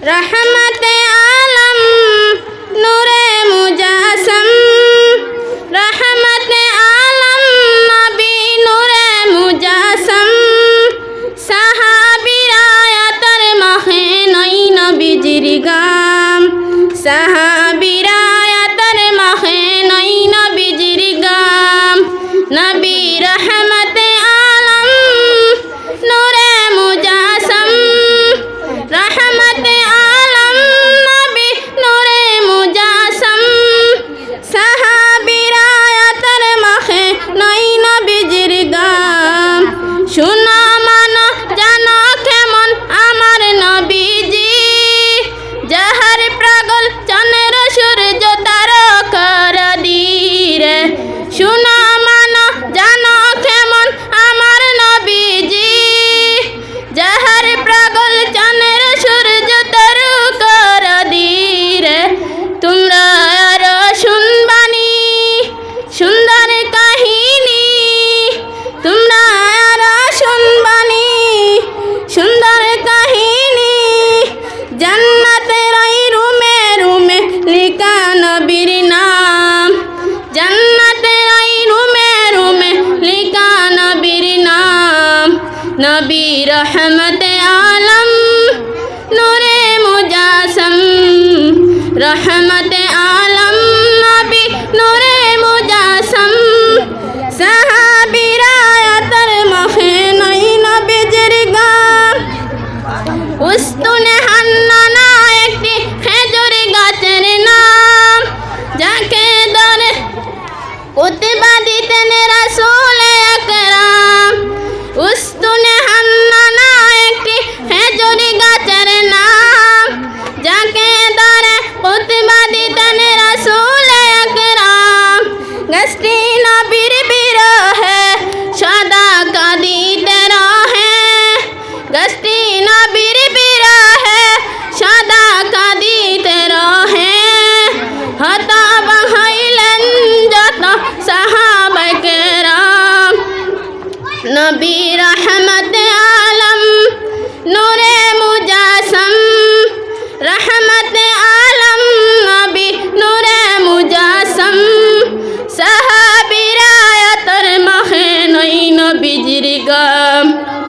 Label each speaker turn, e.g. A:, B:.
A: रहमते आलम नूरे मुजासम, रहमते आलम नबी नूरे मुजासम, साहाबीरायातर माहे नई नबीजिर गाम, साहाबीरायातर माहे नई नबीजिर गाम, नबी रहमते आलम नूरे मुजासम, रहमते आलम नबी नूरे मुजासम, साहाबीरायातर माहे नई नबीजिर गाम। শুনো মানো জানো কেমন আমার নবীজি, যাহার পাগল চাঁদের সূর্য তারকার দিরে। শুনো মানো জানো কেমন আমার নবীজি, যাহার পাগল চাঁদের সূর্য তারকার দিরে। তোমরা আরো শুনবানি সুন্দর কাহিনী, তোমরা আরো শুনবানি সুন্দর কাহিনী। জান্নাতের ওই রুমে রুমে লিখা নবীর নাম, জান্নাতের ওই রুমে রুমে লিখা নবীর নাম। নবী রহমতে আলম নূরে মুজাসম, রহমতে আলম নবী নূরে মুজাসম, সাহাবীরায়াতার মাহে নই নবীজির গাম। উস্তুনে হান্নানা একটি খেজুর গাছের নাম, যাকে ধরে কুতবা দিতেন রাসূল